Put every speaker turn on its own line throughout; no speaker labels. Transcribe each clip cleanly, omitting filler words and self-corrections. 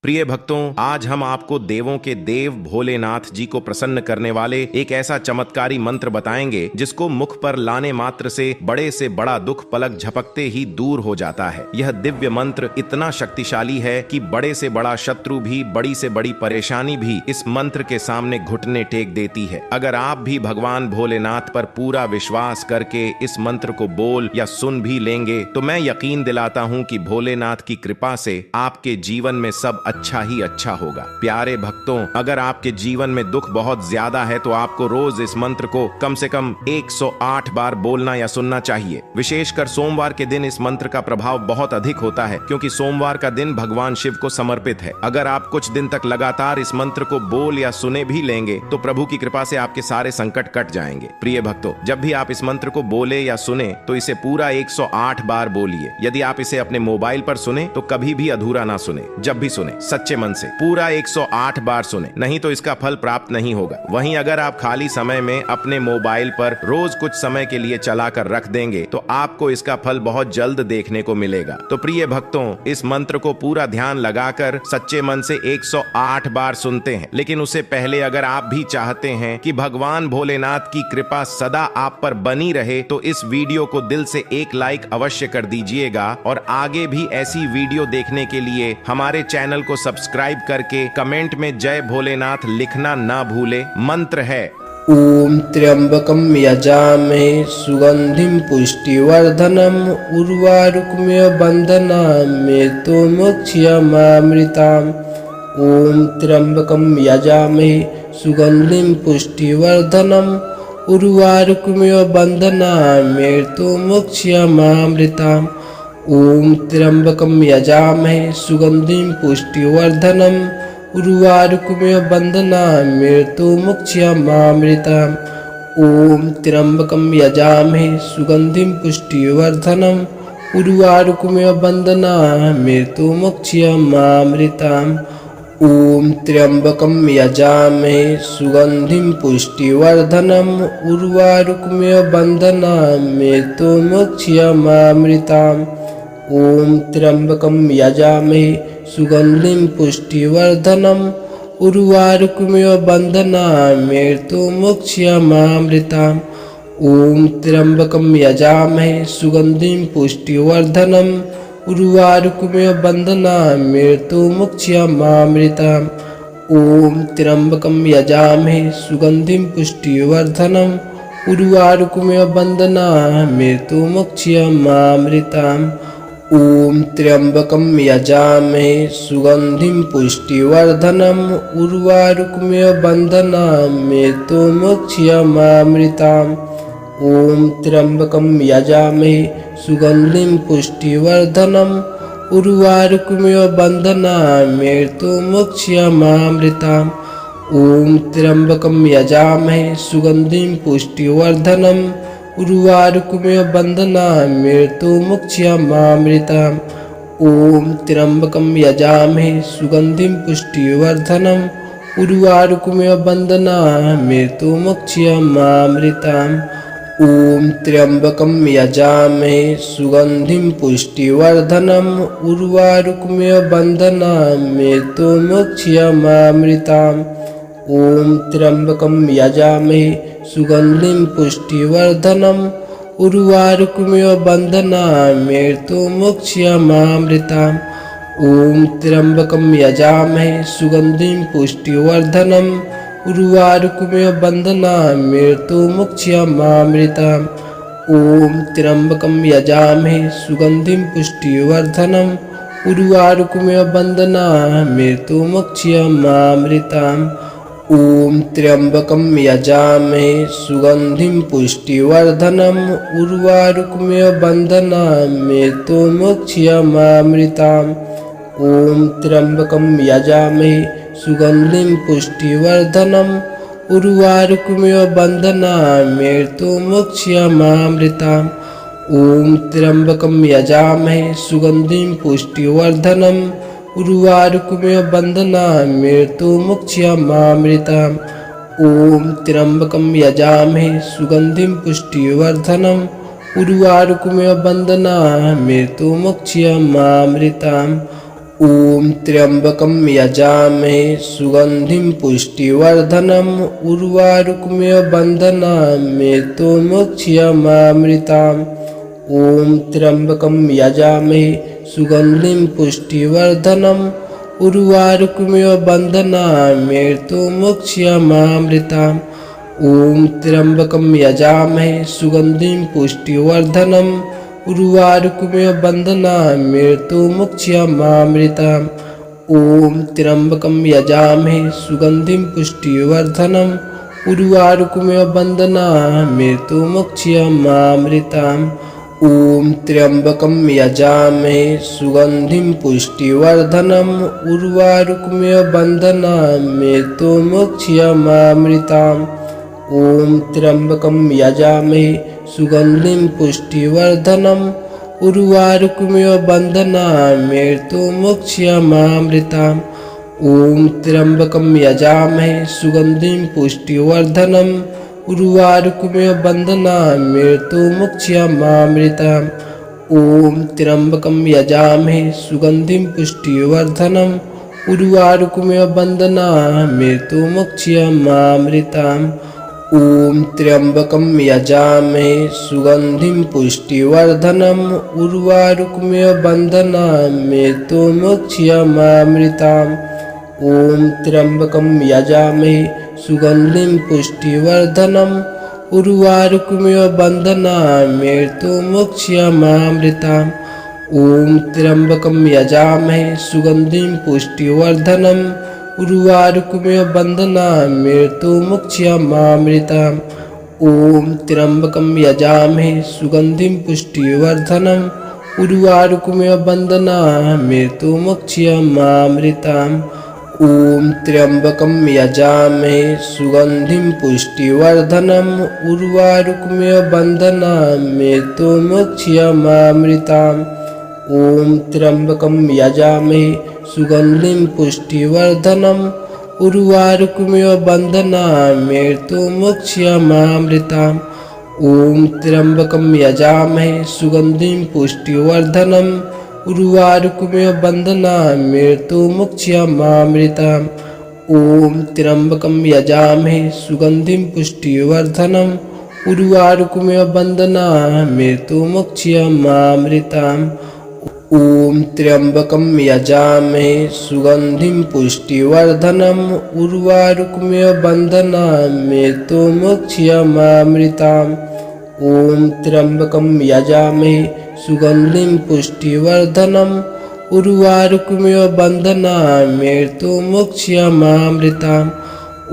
प्रिय भक्तों, आज हम आपको देवों के देव भोलेनाथ जी को प्रसन्न करने वाले एक ऐसा चमत्कारी मंत्र बताएंगे जिसको मुख पर लाने मात्र से बड़ा दुख पलक झपकते ही दूर हो जाता है। यह दिव्य मंत्र इतना शक्तिशाली है कि बड़े से बड़ा शत्रु भी, बड़ी से बड़ी परेशानी भी इस मंत्र के सामने घुटने टेक देती है। अगर आप भी भगवान भोलेनाथ पर पूरा विश्वास करके इस मंत्र को बोल या सुन भी लेंगे तो मैं यकीन दिलाता हूँ कि भोलेनाथ की कृपा से आपके जीवन में सब अच्छा ही अच्छा होगा। प्यारे भक्तों, अगर आपके जीवन में दुख बहुत ज्यादा है तो आपको रोज इस मंत्र को कम से कम 108 बार बोलना या सुनना चाहिए। विशेषकर सोमवार के दिन इस मंत्र का प्रभाव बहुत अधिक होता है, क्योंकि सोमवार का दिन भगवान शिव को समर्पित है। अगर आप कुछ दिन तक लगातार इस मंत्र को बोल या सुने भी लेंगे तो प्रभु की कृपा से आपके सारे संकट कट जाएंगे। प्रिय भक्तों, जब भी आप इस मंत्र को बोले या सुने तो इसे पूरा 108 बार बोलिए। यदि आप इसे अपने मोबाइल पर सुने तो कभी भी अधूरा ना सुने। जब भी सुने सच्चे मन से पूरा 108 बार सुने, नहीं तो इसका फल प्राप्त नहीं होगा। वहीं अगर आप खाली समय में अपने मोबाइल पर रोज कुछ समय के लिए चलाकर रख देंगे तो आपको इसका फल बहुत जल्द देखने को मिलेगा। तो प्रिय भक्तों, इस मंत्र को पूरा ध्यान लगाकर सच्चे मन से 108 बार सुनते हैं। लेकिन उससे पहले अगर आप भी चाहते हैं कि भगवान भोलेनाथ की कृपा सदा आप पर बनी रहे तो इस वीडियो को दिल से एक लाइक अवश्य कर दीजिएगा, और आगे भी ऐसी वीडियो देखने के लिए हमारे चैनल को सब्सक्राइब करके कमेंट में जय भोलेनाथ लिखना ना भूले। मंत्र है
ओम त्र्यंबकं यजामहे सुगंधिं पुष्टिवर्धनम् उर्वारुकमिव बन्धनान् मृत्युर्मुक्षीयमामृताम्। ओम त्र्यंबकं यजामहे सुगंधिं पुष्टिवर्धनम् उर्वारुकमिव बन्धनान् मृत्युर्मुक्षीयमामृताम्। ओम त्र्यंबकं यजामहे सुगंधिं पुष्टिवर्धनम् उर्वारुकमिव बन्धनान् मृत्युर्मुक्षीयमामृताम्। ओम त्र्यंबकं यजामहे सुगंधिं पुष्टिवर्धनम् उर्वारुकमिव बन्धनान् मृत्युर्मुक्षीयमामृताम्। ओम त्र्यंबकं यजामहे सुगंधिं पुष्टिवर्धनम् उर्वारुकमिव बन्धनान् मृत्युर्मुक्षीयमामृताम्। ओम त्र्यंबकं यजामहे सुगंधिं पुष्टिवर्धनम् उर्वारुकमिव बन्धनान् मृत्युर्मुक्षीयमामृताम्। ओम त्र्यंबकं यजामहे सुगंधिं पुष्टिवर्धनम् उर्वारुकमिव बन्धनान् मृत्युर्मुक्षीयमामृताम्। ओम त्र्यंबकं यजामहे सुगंधिं पुष्टिवर्धनम् उर्वारुकमिव बन्धनान् मृत्युर्मुक्षीयमामृताम्। ओम त्र्यंबकं यजामहे सुगंधिं पुष्टिवर्धनम् उर्वारुकमिव बन्धनान् मृत्युर्मुक्षीयमामृताम्। ओम त्र्यंबकं यजामहे सुगंधिं पुष्टिवर्धनम् उर्वारुकमिव बन्धनान् मृत्युर्मुक्षीयमामृताम्। ओम त्र्यंबकं यजामहे सुगंधिं पुष्टिवर्धनम् उर्वारुकमिव बन्धनान् मृत्युर्मुक्षीयमामृताम्। ओम त्र्यंबकं यजामहे सुगंधिं पुष्टिवर्धनम् उर्वारुकमिव बन्धनान् मृत्युर्मुक्षीयमामृताम्। ओम त्र्यंबकं यजामहे सुगंधिं पुष्टिवर्धनम् उर्वारुकमिव बन्धनान् मृत्युर्मुक्षीयमामृताम्। ओम त्र्यंबकं यजामहे सुगंधिं पुष्टिवर्धनम् उर्वारुकमिव बन्धनान् मृत्युर्मुक्षीयमामृताम्। ओम त्र्यंबकं यजामहे सुगंधिं पुष्टिवर्धनम् उर्वारुकमिव बन्धनान् मृत्युर्मुक्षीयमामृताम्। ओम त्र्यंबकं यजामहे सुगंधिं पुष्टिवर्धनम् उर्वारुकमिव बन्धनान् मृत्युर्मुक्षीयमामृताम्। ओम त्र्यंबकं यजामहे सुगंधिं पुष्टिवर्धनम् उर्वारुकमिव बन्धनान् मृत्युर्मुक्षीयमामृताम्। ओम त्र्यंबकं यजामहे सुगंधिं पुष्टिवर्धनम् उर्वारुकमिव बन्धनान् मृत्युर्मुक्षीयमामृताम्। ओम त्र्यंबकं यजामहे सुगंधिं पुष्टिवर्धनम् उर्वारुकमिव बन्धनान् मृत्युर्मुक्षीयमामृताम्। ओम त्र्यंबकं यजामहे सुगंधिं पुष्टिवर्धनम् उर्वारुकमिव बन्धनान् मृत्युर्मुक्षीयमामृताम्। ॐ त्र्यम्बकं यजामहे सुगन्धिं पुष्टिवर्धनम् उर्वारुकमिव बन्धनान् मृत्युमुक्षीयमामृताम् ॐ त्र्यम्बकं यजामहे सुगन्धिं पुष्टिवर्धनम् उर्वारुकमिव बन्धनान् मृत्युमुक्षीयमामृताम् ॐ त्र्यम्बकं यजामहे सुगन्धिं पुष्टिवर्धनम् उर्वारुकमिव बन्धनान् मृत्युमुक्षीयमामृताम् ॐ त्र्यम्बकं यजामहे सुगन्धिं पुष्टिवर्धनम् उर्वारुकमिव बन्धनान् मृत्युमुक्षीयमामृताम् ॐ त्र्यम्बकं यजामहे सुगन्धिं पुष्टिवर्धनम् उर्वारुकमिव बन्धनान् मृत्युमुक्षीयमामृताम् ॐ त्र्यम्बकं यजामहे सुगन्धिं पुष्टिवर्धनम् उर्वारुकमिव बन्धनान् मृत्युमुक्षीयमामृताम् ॐ त्र्यम्बकं यजामहे सुगन्धिं पुष्टिवर्धनम् उर्वारुकमिव बन्धनान् मृत्युमुक्षीयमामृताम् ॐ त्र्यम्बकं यजामहे सुगन्धिं पुष्टिवर्धनम् उर्वारुकमिव बन्धनान् मृत्युमुक्षीयमामृताम् ॐ त्र्यम्बकं यजामहे सुगन्धिं पुष्टिवर्धनम् उर्वारुकमिव बन्धनान् मृत्युमुक्षीयमामृताम् ॐ त्र्यम्बकं यजामहे सुगन्धिं पुष्टिवर्धनम् उर्वारुकमिव बन्धनान् मृत्युमुक्षीयमामृताम् ॐ त्र्यम्बकं यजामहे सुगन्धिं पुष्टिवर्धनम् उर्वारुकमिव बन्धनान् मृत्युमुक्षीयमामृताम् ॐ त्र्यम्बकं यजामहे सुगन्धिं पुष्टिवर्धनम् उर्वारुकमिव बन्धनान् मृत्युमुक्षीयमामृताम् ॐ त्र्यम्बकं यजामहे सुगन्धिं पुष्टिवर्धनम् उर्वारुकमिव बन्धनान् मृत्युमुक्षीयमामृताम् ॐ त्र्यम्बकं यजामहे सुगन्धिं पुष्टिवर्धनम् उर्वारुकमिव बन्धनान् मृत्युमुक्षीयमामृताम् ॐ त्र्यम्बकं यजामहे सुगन्धिं पुष्टिवर्धनम् उर्वारुकमिव बन्धनान् मृत्युमुक्षीयमामृताम् ॐ त्र्यम्बकं यजामहे सुगन्धिं पुष्टिवर्धनम् उर्वारुकमिव बन्धनान् मृत्युमुक्षीयमामृताम् ॐ त्र्यम्बकं यजामहे सुगन्धिं पुष्टिवर्धनम् उर्वारुकमिव बन्धनान् मृत्युमुक्षीयमामृताम् ॐ त्र्यम्बकं यजामहे सुगन्धिं पुष्टिवर्धनम् उर्वारुकमिव बन्धनान् मृत्युमुक्षीयमामृताम्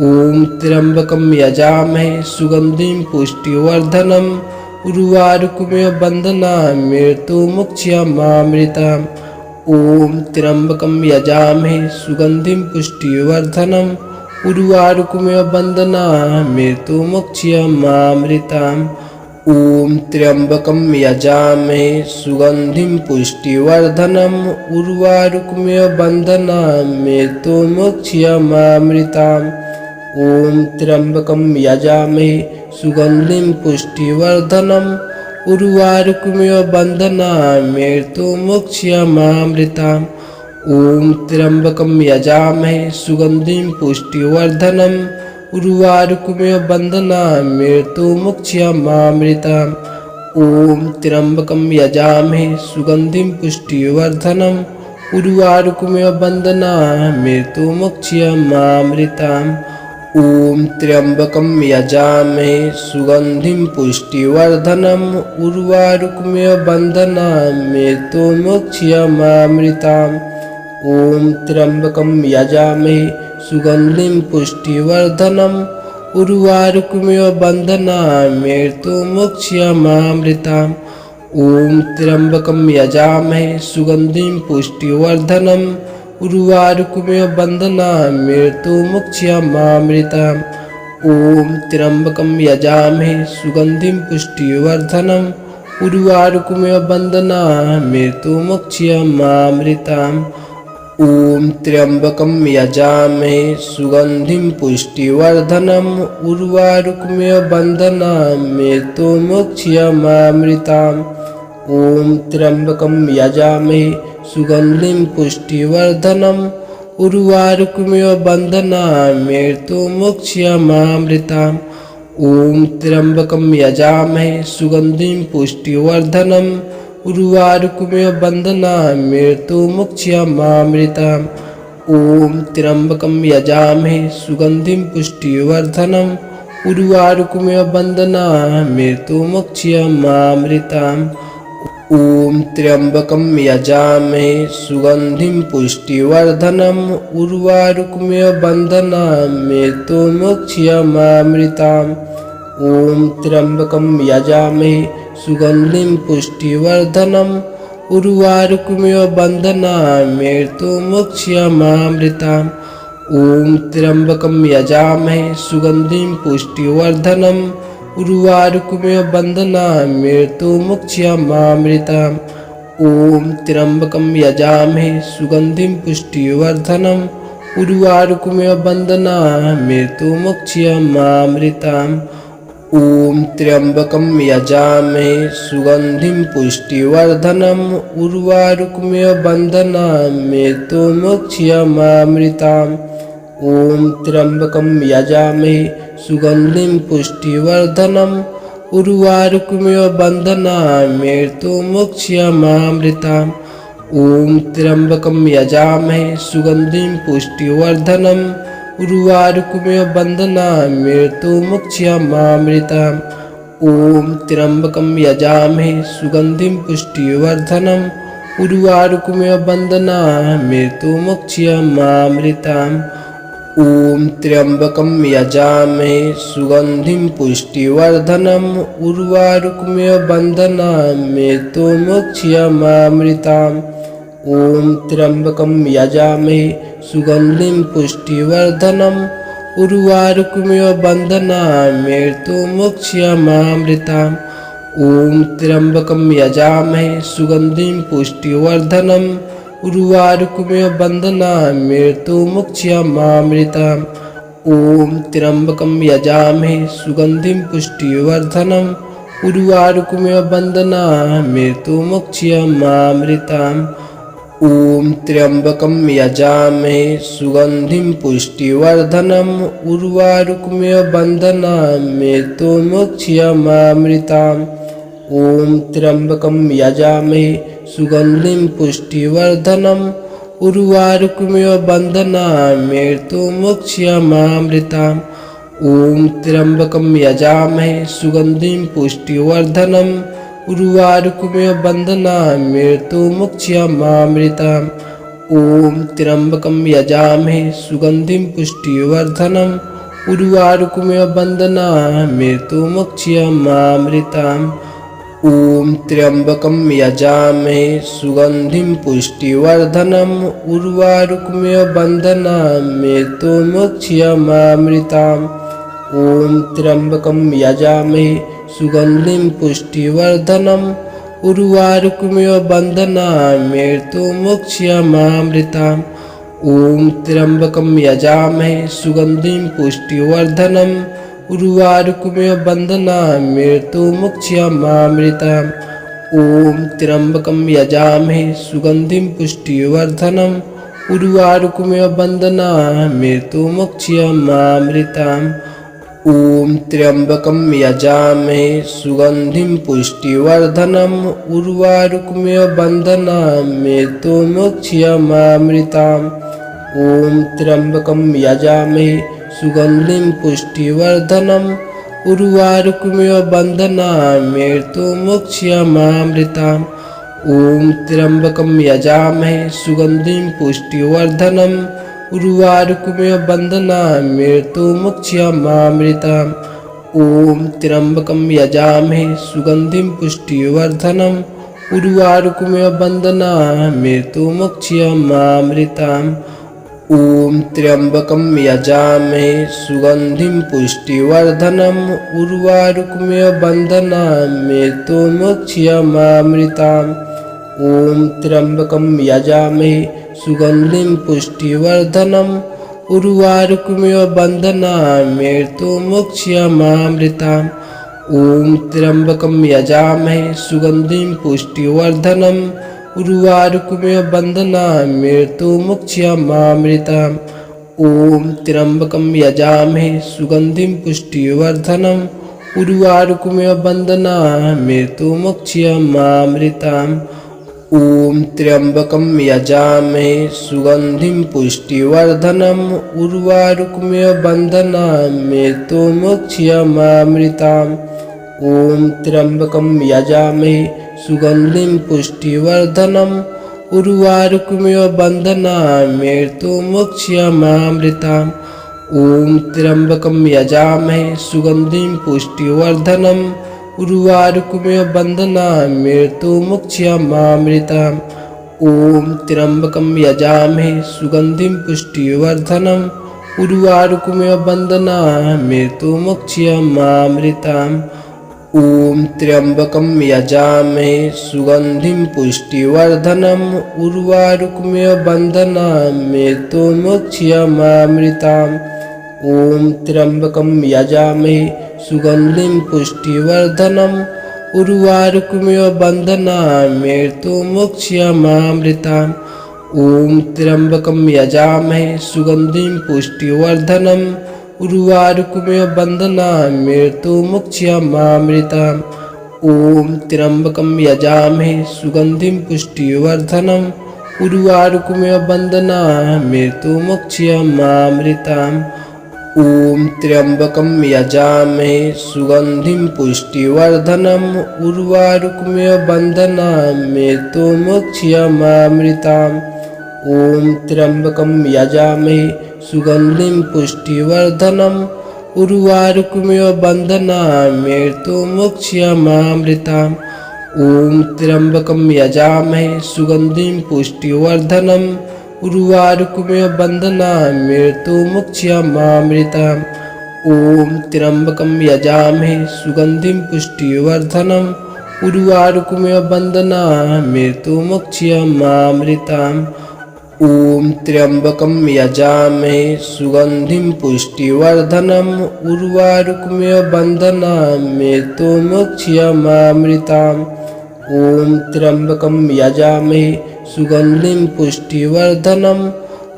ॐ त्र्यम्बकं यजामहे सुगन्धिं पुष्टिवर्धनम् उर्वारुकमिव बन्धनान् मृत्युमुक्षीयमामृताम् ॐ त्र्यम्बकं यजामहे सुगन्धिं पुष्टिवर्धनम् उर्वारुकमिव बन्धनान् मृत्युमुक्षीयमामृताम् ॐ त्र्यम्बकं यजामहे सुगन्धिं पुष्टिवर्धनम् उर्वारुकमिव बन्धनान् मृत्युमुक्षीयमामृताम् ॐ त्र्यम्बकं यजामहे सुगन्धिं पुष्टिवर्धनम् उर्वारुकमिव बन्धनान् मृत्युमुक्षीयमामृताम् ॐ त्र्यम्बकं यजामहे सुगन्धिं पुष्टिवर्धनम् उर्वारुकमिव बन्धनान् मृत्युमुक्षीयमामृताम् ॐ त्र्यम्बकं यजामहे सुगन्धिं पुष्टिवर्धनम् उर्वारुकमिव बन्धनान् मृत्युमुक्षीयमामृताम् ॐ त्र्यम्बकं यजामहे सुगन्धिं पुष्टिवर्धनम् उर्वारुकमिव बन्धनान् मृत्युमुक्षीयमामृताम् ॐ त्र्यम्बकं यजामहे सुगन्धिं पुष्टिवर्धनम् उर्वारुकमिव बन्धनान् मृत्युमुक्षीयमामृताम् ॐ त्र्यम्बकं यजामहे सुगन्धिं पुष्टिवर्धनम् उर्वारुकमिव बन्धनान् मृत्युमुक्षीयमामृताम् ॐ त्र्यम्बकं यजामहे सुगन्धिं पुष्टिवर्धनम् उर्वारुकमिव बन्धनान् मृत्युमुक्षीयमामृताम् ॐ त्र्यम्बकं यजामहे सुगन्धिं पुष्टिवर्धनम् उर्वारुकमिव बन्धनान् मृत्युमुक्षीयमामृताम् ॐ त्र्यम्बकं यजामहे सुगन्धिं पुष्टिवर्धनम् उर्वारुकमिव बन्धनान् मृत्युमुक्षयमामृताम् ॐ त्र्यम्बकं यजामहे सुगन्धिं पुष्टिवर्धनम् उर्वारुकमिव बन्धनान् मृत्युमुक्षयमामृताम् ॐ त्र्यम्बकं यजामहे सुगन्धिं पुष्टिवर्धनम् उर्वारुकमिव बन्धनान् मृत्युमुक्षयमामृताम् ॐ त्र्यम्बकं यजामहे सुगन्धिं पुष्टिवर्धनम् उर्वारुकमिव बन्धनान् मृत्युमुक्षयमामृताम् ॐ त्र्यम्बकं यजामहे सुगन्धिं पुष्टिवर्धनम् उर्वारुकमिव बन्धनान् मृत्युमुक्षयमामृताम् ॐ त्र्यम्बकं यजामहे सुगन्धिं पुष्टिवर्धनम् उर्वारुकमिव बन्धनान् मृत्युमुक्षयमामृताम् ॐ त्र्यम्बकं यजामहे सुगन्धिं पुष्टिवर्धनम् उर्वारुकमिव बन्धनान् मृत्युमुक्षयमामृताम् ॐ त्र्यम्बकं यजामहे सुगन्धिं पुष्टिवर्धनम् उर्वारुकमिव बन्धनान् मृत्युमुक्षयमामृताम् ॐ त्र्यम्बकं यजामहे सुगन्धिं पुष्टिवर्धनम् उर्वारुकमिव बन्धनान् मृत्युमुक्षयमामृताम् ॐ त्र्यम्बकं यजामहे सुगन्धिं पुष्टिवर्धनम् उर्वारुकमिव बन्धनान् मृत्युमुक्षयमामृताम् ॐ त्र्यम्बकं यजामहे सुगन्धिं पुष्टिवर्धनम् उर्वारुकमिव बन्धनान् मृत्युमुक्षयमामृताम् ॐ त्र्यम्बकं यजामहे सुगन्धिं पुष्टिवर्धनम् उर्वारुकमिव बन्धनान् मृत्युमुक्षयमामृताम् ॐ त्र्यम्बकं यजामहे सुगन्धिं पुष्टिवर्धनम् उर्वारुकमिव बन्धनान् मृत्युमुक्षयमामृताम् ॐ त्र्यम्बकं यजामहे सुगन्धिं पुष्टिवर्धनम् उर्वारुकमिव बन्धनान् मृत्युमुक्षयमामृताम् ॐ त्र्यम्बकं यजामहे सुगन्धिं पुष्टिवर्धनम् उर्वारुकमिव बन्धनान् मृत्युमुक्षयमामृताम् ॐ त्र्यम्बकं यजामहे सुगन्धिं पुष्टिवर्धनम् उर्वारुकमिव बन्धनान् मृत्युमुक्षयमामृताम् ॐ त्र्यम्बकं यजामहे सुगन्धिं पुष्टिवर्धनम् उर्वारुकमिव बन्धनान् मृत्युमुक्षयमामृताम् ॐ त्र्यम्बकं यजामहे सुगन्धिं पुष्टिवर्धनम् उर्वारुकमिव बन्धनान् मृत्युमुक्षयमामृताम् ॐ त्र्यम्बकं यजामहे सुगन्धिं पुष्टिवर्धनम् उर्वारुकमिव बन्धनान् मृत्युमुक्षयमामृताम् ॐ त्र्यम्बकं यजामहे सुगन्धिं पुष्टिवर्धनम् उर्वारुकमिव बन्धनान् मृत्युमुक्षयमामृताम् ॐ त्र्यम्बकं यजामहे सुगन्धिं पुष्टिवर्धनम् उर्वारुकमिव बन्धनान् मृत्युमुक्षयमामृताम् ॐ त्र्यम्बकं यजामहे सुगन्धिं पुष्टिवर्धनम् उर्वारुकमिव बन्धनान् मृत्युमुक्षयमामृताम् ॐ त्र्यम्बकं यजामहे सुगन्धिं पुष्टिवर्धनम् उर्वारुकमिव बन्धनान् मृत्युमुक्षयमामृताम् ॐ त्र्यम्बकं यजामहे सुगन्धिं पुष्टिवर्धनम् उर्वारुकमिव बन्धनान् मृत्युमुक्षयमामृताम् ॐ त्र्यम्बकं यजामहे सुगन्धिं पुष्टिवर्धनम् उर्वारुकमिव बन्धनान् मृत्युमुक्षयमामृताम् ॐ त्र्यम्बकं यजामहे सुगन्धिं पुष्टिवर्धनम् उर्वारुकमिव बन्धनान् मृत्युमुक्षयमामृताम् ॐ त्र्यम्बकं यजामहे सुगन्धिं पुष्टिवर्धनम् उर्वारुकमिव बन्धनान् मृत्युमुक्षयमामृताम् ॐ त्र्यम्बकं यजामहे सुगन्धिं पुष्टिवर्धनम् उर्वारुकमिव बन्धनान् मृत्युमुक्षयमामृताम् ॐ त्र्यम्बकं यजामहे सुगन्धिं पुष्टिवर्धनम् उर्वारुकमिव बन्धनान् मृत्युमुक्षयमामृताम् ॐ त्र्यम्बकं यजामहे सुगन्धिं पुष्टिवर्धनम् उर्वारुकमिव बन्धनान् मृत्युमुक्षयमामृताम्। ॐ त्र्यम्बकं यजामहे सुगन्धिं पुष्टिवर्धनम् उर्वारुकमिव बन्धनान् मृत्युमुक्षयमामृताम्। ॐ त्र्यम्बकं यजामहे सुगन्धिं पुष्टिवर्धनम् उर्वारुकमिव बन्धनान् मृत्युमुक्षयमामृताम्। ॐ त्र्यम्बकं यजामहे सुगन्धिं पुष्टिवर्धनम् उर्वारुकमिव बन्धनान् मृत्युमुक्षयमामृताम्। ॐ त्र्यम्बकं यजामहे सुगन्धिं पुष्टिवर्धनम् उर्वारुकमिव बन्धनान् मृत्युमुक्षयमामृताम्। ॐ त्र्यम्बकं यजामहे सुगन्धिं पुष्टिवर्धनम् उर्वारुकमिव बन्धनान् मृत्युमुक्षयमामृताम्। ॐ त्र्यम्बकं यजामहे सुगन्धिं पुष्टिवर्धनम् उर्वारुकमिव बन्धनान् मृत्युमुक्षयमामृताम्। ॐ त्र्यम्बकं यजामहे सुगन्धिं पुष्टिवर्धनम् उर्वारुकमिव बन्धनान् मृत्युमुक्षयमामृताम्। ॐ त्र्यम्बकं यजामहे सुगन्धिं पुष्टिवर्धनम् उर्वारुकमिव बन्धनान् मृत्युमुक्षयमामृताम्। ॐ त्र्यम्बकं यजामहे सुगन्धिं पुष्टिवर्धनम् उर्वारुकमिव बन्धनान् मृत्युमुक्षयमामृताम्। ॐ त्र्यम्बकं यजामहे सुगन्धिं पुष्टिवर्धनम् उर्वारुकमिव बन्धनान् मृत्युमुक्षयमामृताम्। ॐ त्र्यम्बकं यजामहे सुगन्धिं पुष्टिवर्धनम् उर्वारुकमिव बन्धनान् मृत्युमुक्षयमामृताम्। ॐ त्र्यम्बकं यजामहे सुगन्धिं पुष्टिवर्धनम् उर्वारुकमिव बन्धनान् मृत्युमुक्षयमामृताम्। ॐ त्र्यम्बकं यजामहे सुगन्धिं पुष्टिवर्धनम् उर्वारुकमिव बन्धनान् मृत्युमुक्षयमामृताम्। ॐ त्र्यम्बकं यजामहे सुगन्धिं पुष्टिवर्धनम् उर्वारुकमिव बन्धनान् मृत्युमुक्षयमामृताम्। ॐ त्र्यम्बकं यजामहे सुगन्धिं पुष्टिवर्धनम्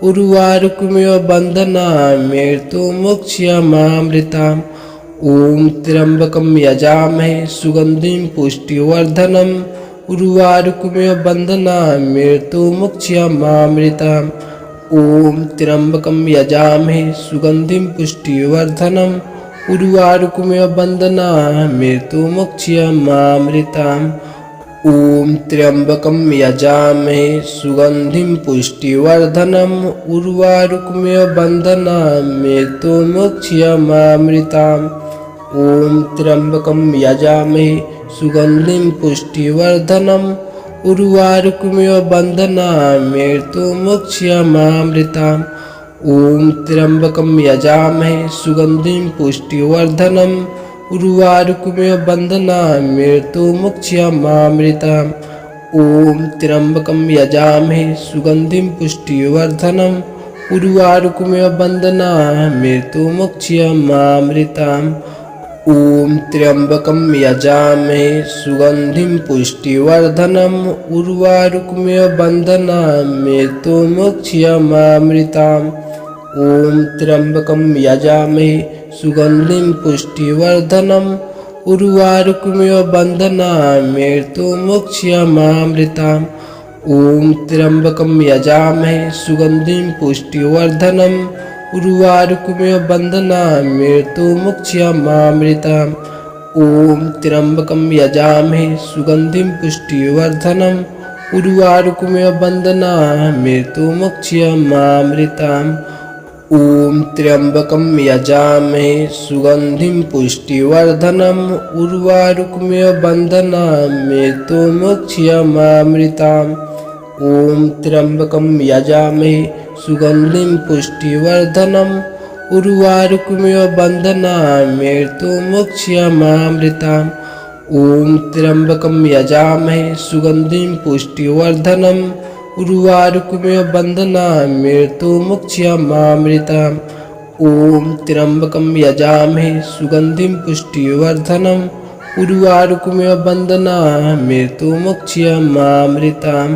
उर्वारुकमिव बन्धनान् मृत्युमुक्षयमामृताम्। ॐ त्र्यम्बकं यजामहे सुगन्धिं पुष्टिवर्धनम् उर्वारुकमिव बन्धनान् मृत्युमुक्षयमामृताम्। ॐ त्र्यम्बकं यजामहे सुगन्धिं पुष्टिवर्धनम् उर्वारुकमिव बन्धनान् मृत्युमुक्षयमामृताम्। ॐ त्र्यम्बकं यजामहे सुगन्धिं पुष्टिवर्धनम् उर्वारुकमिव बन्धनान् मृत्युमुक्षयमामृताम्। ॐ त्र्यम्बकं यजामहे सुगन्धिं पुष्टिवर्धनम् उर्वारुकमिव बन्धनान् मृत्युमुक्षयमामृताम्। ॐ त्र्यम्बकं यजामहे सुगन्धिं पुष्टिवर्धनम् उर्वारुकमिव बन्धनान् मृत्युमुक्षयमामृताम्। ॐ त्र्यम्बकं यजामहे सुगन्धिं पुष्टिवर्धनम् उर्वारुकमिव बन्धनान् मृत्युमुक्षयमामृताम्। ॐ त्र्यम्बकं यजामहे सुगन्धिं पुष्टिवर्धनम् उर्वारुकमिव बन्धनान् मृत्युमुक्षयमामृताम्। ॐ त्र्यम्बकं यजामहे सुगन्धिं पुष्टिवर्धनम् उर्वारुकमिव बन्धनान् मृत्युमुक्षयमामृताम्। ॐ त्र्यम्बकं यजामहे सुगन्धिं पुष्टिवर्धनम् उर्वारुकमिव बन्धनान् मृत्युमुक्षयमामृताम्। ॐ त्र्यम्बकं यजामहे सुगन्धिं पुष्टिवर्धनम् उर्वारुकमिव बन्धनान् मृत्युमुक्षयमामृताम्। ॐ त्र्यम्बकं यजामहे सुगन्धिं पुष्टिवर्धनम् उर्वारुकमिव बन्धनान् मृत्युमुक्षयमामृताम्। ॐ त्र्यम्बकं यजामहे सुगन्धिं पुष्टिवर्धनम् उर्वारुकमिव बन्धनान् मृत्युमुक्षयमामृताम्। ॐ त्र्यम्बकं यजामहे सुगन्धिं पुष्टिवर्धनम् उर्वारुकमिव बन्धनान् मृत्युमुक्षयमामृताम्। ॐ त्र्यम्बकं यजामहे सुगन्धिं पुष्टिवर्धनम् उर्वारुकमिव बन्धनान् मृत्युमुक्षीयमामृताम्